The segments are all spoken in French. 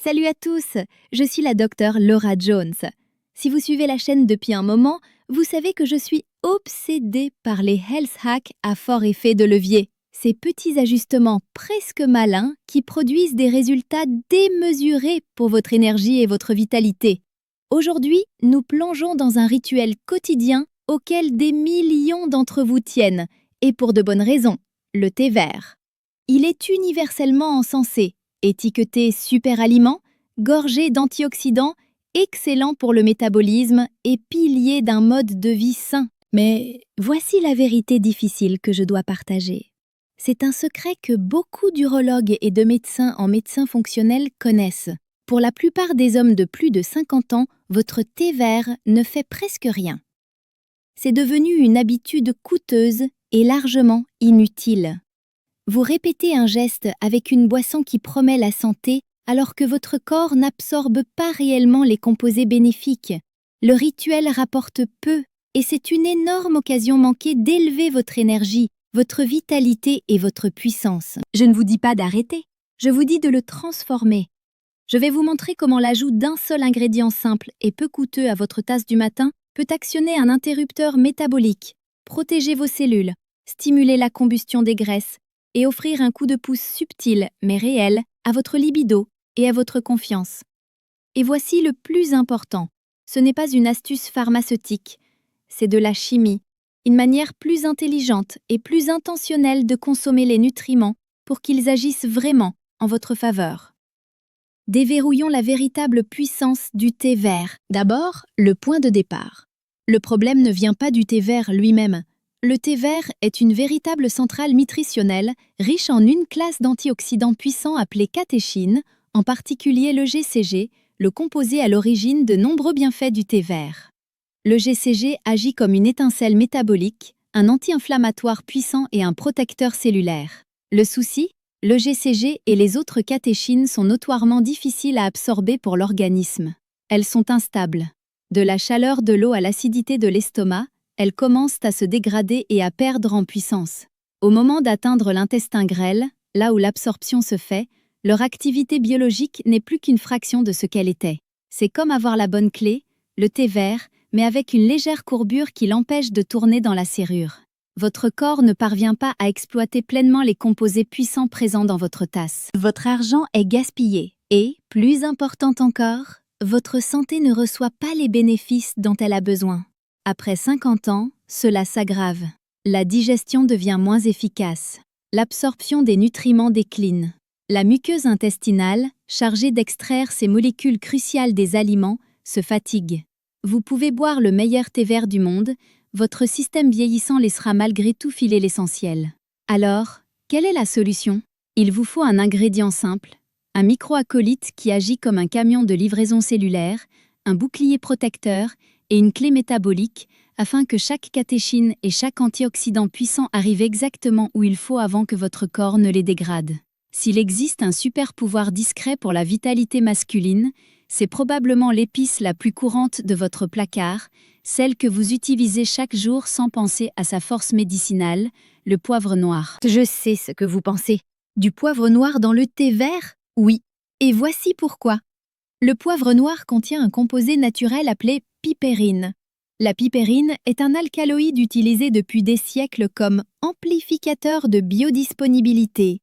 Salut à tous, je suis la docteure Laura Jones. Si vous suivez la chaîne depuis un moment, vous savez que je suis obsédée par les health hacks à fort effet de levier. Ces petits ajustements presque malins qui produisent des résultats démesurés pour votre énergie et votre vitalité. Aujourd'hui, nous plongeons dans un rituel quotidien auquel des millions d'entre vous tiennent, et pour de bonnes raisons, le thé vert. Il est universellement encensé, étiqueté super aliment, gorgé d'antioxydants, excellent pour le métabolisme et pilier d'un mode de vie sain. Mais voici la vérité difficile que je dois partager. C'est un secret que beaucoup d'urologues et de médecins en médecine fonctionnelle connaissent. Pour la plupart des hommes de plus de 50 ans, votre thé vert ne fait presque rien. C'est devenu une habitude coûteuse et largement inutile. Vous répétez un geste avec une boisson qui promet la santé alors que votre corps n'absorbe pas réellement les composés bénéfiques. Le rituel rapporte peu et c'est une énorme occasion manquée d'élever votre énergie, votre vitalité et votre puissance. Je ne vous dis pas d'arrêter, je vous dis de le transformer. Je vais vous montrer comment l'ajout d'un seul ingrédient simple et peu coûteux à votre tasse du matin peut actionner un interrupteur métabolique, protéger vos cellules, stimuler la combustion des graisses et offrir un coup de pouce subtil mais réel à votre libido et à votre confiance. Et voici le plus important, ce n'est pas une astuce pharmaceutique, c'est de la chimie, une manière plus intelligente et plus intentionnelle de consommer les nutriments pour qu'ils agissent vraiment en votre faveur. Déverrouillons la véritable puissance du thé vert. D'abord, le point de départ. Le problème ne vient pas du thé vert lui-même. Le thé vert est une véritable centrale nutritionnelle riche en une classe d'antioxydants puissants appelés catéchines, en particulier le GCG, le composé à l'origine de nombreux bienfaits du thé vert. Le GCG agit comme une étincelle métabolique, un anti-inflammatoire puissant et un protecteur cellulaire. Le souci ? Le GCG et les autres catéchines sont notoirement difficiles à absorber pour l'organisme. Elles sont instables. De la chaleur de l'eau à l'acidité de l'estomac, elles commencent à se dégrader et à perdre en puissance. Au moment d'atteindre l'intestin grêle, là où l'absorption se fait, leur activité biologique n'est plus qu'une fraction de ce qu'elle était. C'est comme avoir la bonne clé, le thé vert, mais avec une légère courbure qui l'empêche de tourner dans la serrure. Votre corps ne parvient pas à exploiter pleinement les composés puissants présents dans votre tasse. Votre argent est gaspillé et, plus important encore, votre santé ne reçoit pas les bénéfices dont elle a besoin. Après 50 ans, cela s'aggrave. La digestion devient moins efficace. L'absorption des nutriments décline. La muqueuse intestinale, chargée d'extraire ces molécules cruciales des aliments, se fatigue. Vous pouvez boire le meilleur thé vert du monde, votre système vieillissant laissera malgré tout filer l'essentiel. Alors, quelle est la solution ? Il vous faut un ingrédient simple, un microacolyte qui agit comme un camion de livraison cellulaire, un bouclier protecteur et une clé métabolique afin que chaque catéchine et chaque antioxydant puissant arrivent exactement où il faut avant que votre corps ne les dégrade. S'il existe un super pouvoir discret pour la vitalité masculine, c'est probablement l'épice la plus courante de votre placard, celle que vous utilisez chaque jour sans penser à sa force médicinale, le poivre noir. Je sais ce que vous pensez. Du poivre noir dans le thé vert ? Oui. Et voici pourquoi. Le poivre noir contient un composé naturel appelé pipérine. La pipérine est un alcaloïde utilisé depuis des siècles comme amplificateur de biodisponibilité.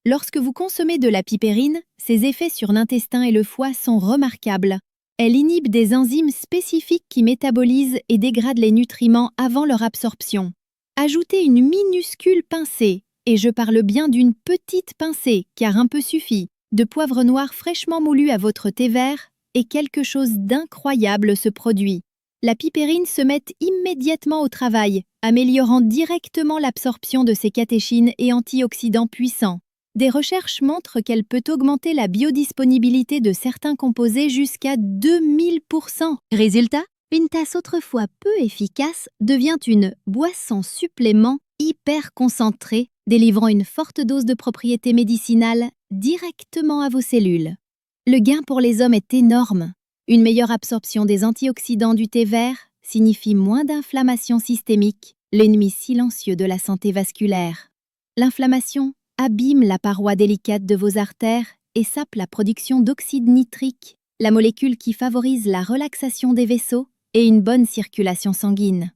Lorsque vous consommez de la pipérine, ses effets sur l'intestin et le foie sont remarquables. Elle inhibe des enzymes spécifiques qui métabolisent et dégradent les nutriments avant leur absorption. Ajoutez une minuscule pincée, et je parle bien d'une petite pincée, car un peu suffit, de poivre noir fraîchement moulu à votre thé vert, et quelque chose d'incroyable se produit. La pipérine se met immédiatement au travail, améliorant directement l'absorption de ces catéchines et antioxydants puissants. Des recherches montrent qu'elle peut augmenter la biodisponibilité de certains composés jusqu'à 2000%. Résultat, une tasse autrefois peu efficace devient une boisson supplément hyper concentrée, délivrant une forte dose de propriétés médicinales directement à vos cellules. Le gain pour les hommes est énorme. Une meilleure absorption des antioxydants du thé vert signifie moins d'inflammation systémique, l'ennemi silencieux de la santé vasculaire. L'inflammation abîme la paroi délicate de vos artères et sape la production d'oxyde nitrique, la molécule qui favorise la relaxation des vaisseaux et une bonne circulation sanguine.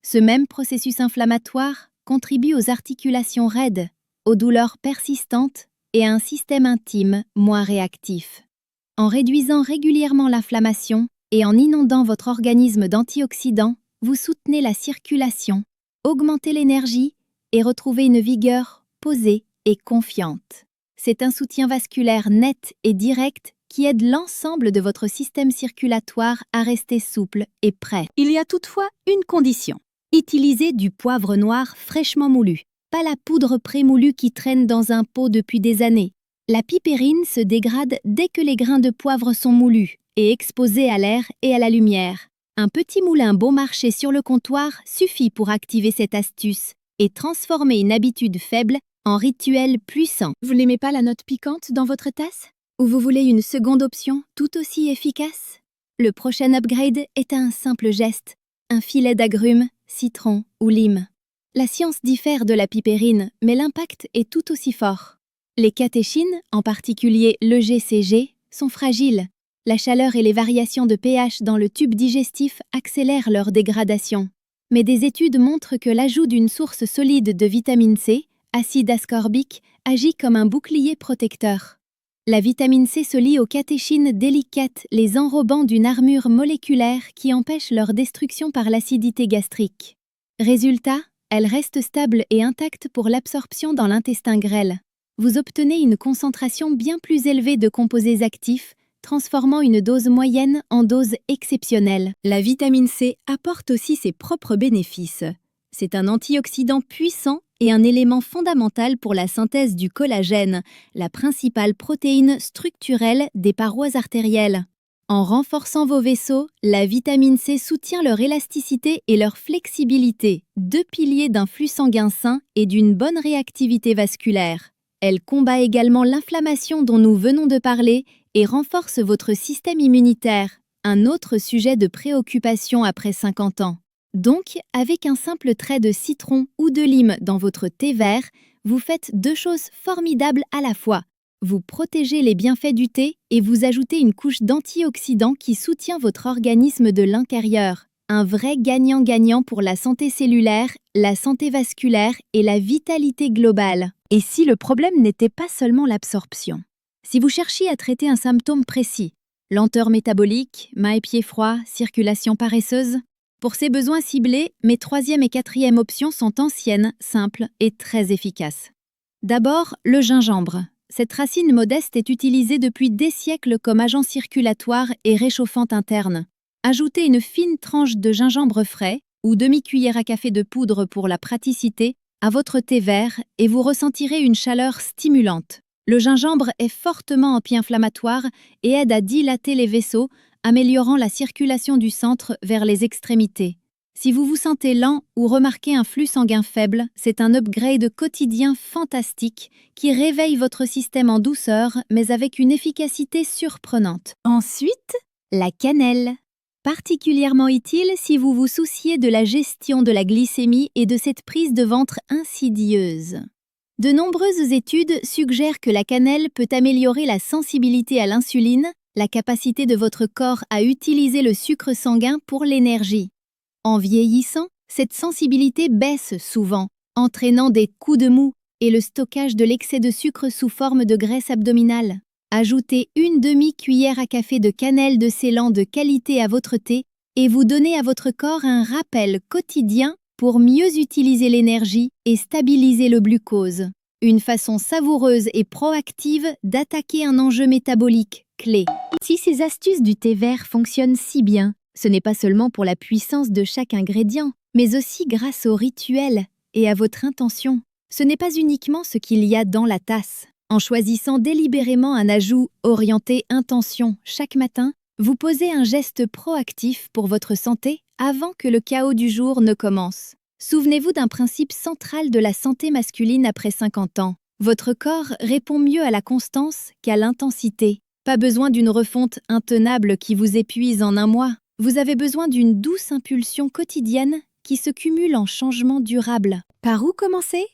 Ce même processus inflammatoire contribue aux articulations raides, aux douleurs persistantes et à un système intime moins réactif. En réduisant régulièrement l'inflammation et en inondant votre organisme d'antioxydants, vous soutenez la circulation, augmentez l'énergie et retrouvez une vigueur posée et confiante. C'est un soutien vasculaire net et direct qui aide l'ensemble de votre système circulatoire à rester souple et prêt. Il y a toutefois une condition. Utilisez du poivre noir fraîchement moulu, pas la poudre prémoulue qui traîne dans un pot depuis des années. La pipérine se dégrade dès que les grains de poivre sont moulus et exposés à l'air et à la lumière. Un petit moulin bon marché sur le comptoir suffit pour activer cette astuce et transformer une habitude faible en rituel puissant. Vous n'aimez pas la note piquante dans votre tasse? Ou vous voulez une seconde option tout aussi efficace? Le prochain upgrade est un simple geste, un filet d'agrumes, citron ou lime. La science diffère de la pipérine, mais l'impact est tout aussi fort. Les catéchines, en particulier l'EGCG, sont fragiles. La chaleur et les variations de pH dans le tube digestif accélèrent leur dégradation. Mais des études montrent que l'ajout d'une source solide de vitamine C, acide ascorbique, agit comme un bouclier protecteur. La vitamine C se lie aux catéchines délicates, les enrobant d'une armure moléculaire qui empêche leur destruction par l'acidité gastrique. Résultat, elle reste stable et intacte pour l'absorption dans l'intestin grêle. Vous obtenez une concentration bien plus élevée de composés actifs, transformant une dose moyenne en dose exceptionnelle. La vitamine C apporte aussi ses propres bénéfices. C'est un antioxydant puissant et un élément fondamental pour la synthèse du collagène, la principale protéine structurelle des parois artérielles. En renforçant vos vaisseaux, la vitamine C soutient leur élasticité et leur flexibilité, deux piliers d'un flux sanguin sain et d'une bonne réactivité vasculaire. Elle combat également l'inflammation dont nous venons de parler et renforce votre système immunitaire, un autre sujet de préoccupation après 50 ans. Donc, avec un simple trait de citron ou de lime dans votre thé vert, vous faites deux choses formidables à la fois. Vous protégez les bienfaits du thé et vous ajoutez une couche d'antioxydants qui soutient votre organisme de l'intérieur. Un vrai gagnant-gagnant pour la santé cellulaire, la santé vasculaire et la vitalité globale. Et si le problème n'était pas seulement l'absorption? Si vous cherchiez à traiter un symptôme précis, lenteur métabolique, mains et pieds froids, circulation paresseuse, pour ces besoins ciblés, mes troisième et quatrième options sont anciennes, simples et très efficaces. D'abord, le gingembre. Cette racine modeste est utilisée depuis des siècles comme agent circulatoire et réchauffant interne. Ajoutez une fine tranche de gingembre frais ou demi-cuillère à café de poudre pour la praticité à votre thé vert et vous ressentirez une chaleur stimulante. Le gingembre est fortement anti-inflammatoire et aide à dilater les vaisseaux, améliorant la circulation du centre vers les extrémités. Si vous vous sentez lent ou remarquez un flux sanguin faible, c'est un upgrade quotidien fantastique qui réveille votre système en douceur mais avec une efficacité surprenante. Ensuite, la cannelle. Particulièrement utile si vous vous souciez de la gestion de la glycémie et de cette prise de ventre insidieuse. De nombreuses études suggèrent que la cannelle peut améliorer la sensibilité à l'insuline, la capacité de votre corps à utiliser le sucre sanguin pour l'énergie. En vieillissant, cette sensibilité baisse souvent, entraînant des coups de mou et le stockage de l'excès de sucre sous forme de graisse abdominale. Ajoutez une demi-cuillère à café de cannelle de Ceylan de qualité à votre thé et vous donnez à votre corps un rappel quotidien pour mieux utiliser l'énergie et stabiliser le glucose. Une façon savoureuse et proactive d'attaquer un enjeu métabolique clé. Si ces astuces du thé vert fonctionnent si bien, ce n'est pas seulement pour la puissance de chaque ingrédient, mais aussi grâce au rituel et à votre intention. Ce n'est pas uniquement ce qu'il y a dans la tasse. En choisissant délibérément un ajout orienté intention chaque matin, vous posez un geste proactif pour votre santé avant que le chaos du jour ne commence. Souvenez-vous d'un principe central de la santé masculine après 50 ans. Votre corps répond mieux à la constance qu'à l'intensité. Pas besoin d'une refonte intenable qui vous épuise en un mois. Vous avez besoin d'une douce impulsion quotidienne qui se cumule en changement durable. Par où commencer?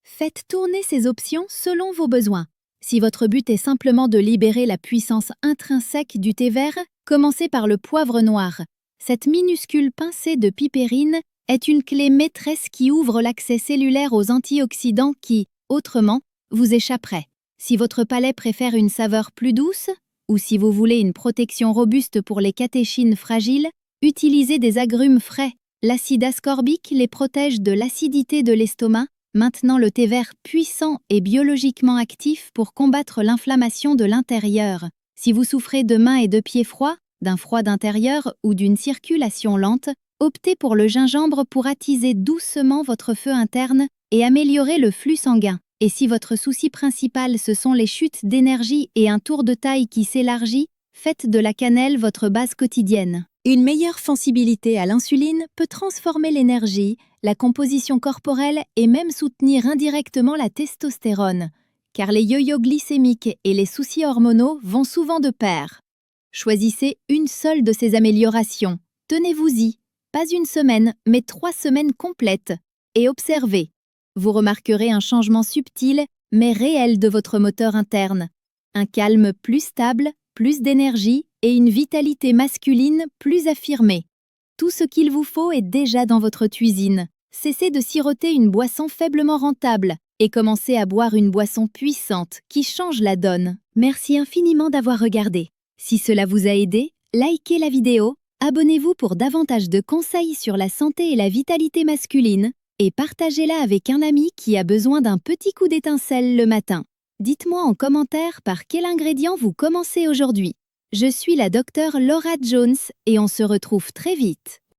Faites tourner ces options selon vos besoins. Si votre but est simplement de libérer la puissance intrinsèque du thé vert, commencez par le poivre noir. Cette minuscule pincée de pipérine est une clé maîtresse qui ouvre l'accès cellulaire aux antioxydants qui, autrement, vous échapperaient. Si votre palais préfère une saveur plus douce, ou si vous voulez une protection robuste pour les catéchines fragiles, utilisez des agrumes frais. L'acide ascorbique les protège de l'acidité de l'estomac, maintenant le thé vert puissant et biologiquement actif pour combattre l'inflammation de l'intérieur. Si vous souffrez de mains et de pieds froids, d'un froid d'intérieur ou d'une circulation lente, optez pour le gingembre pour attiser doucement votre feu interne et améliorer le flux sanguin. Et si votre souci principal ce sont les chutes d'énergie et un tour de taille qui s'élargit, faites de la cannelle votre base quotidienne. Une meilleure sensibilité à l'insuline peut transformer l'énergie, la composition corporelle et même soutenir indirectement la testostérone, car les yo-yo glycémiques et les soucis hormonaux vont souvent de pair. Choisissez une seule de ces améliorations. Tenez-vous-y, pas une semaine, mais 3 semaines complètes, et observez. Vous remarquerez un changement subtil, mais réel de votre moteur interne. Un calme plus stable, plus d'énergie et une vitalité masculine plus affirmée. Tout ce qu'il vous faut est déjà dans votre cuisine. Cessez de siroter une boisson faiblement rentable et commencez à boire une boisson puissante qui change la donne. Merci infiniment d'avoir regardé. Si cela vous a aidé, likez la vidéo, abonnez-vous pour davantage de conseils sur la santé et la vitalité masculine et partagez-la avec un ami qui a besoin d'un petit coup d'étincelle le matin. Dites-moi en commentaire par quel ingrédient vous commencez aujourd'hui. Je suis la docteure Laura Jones et on se retrouve très vite.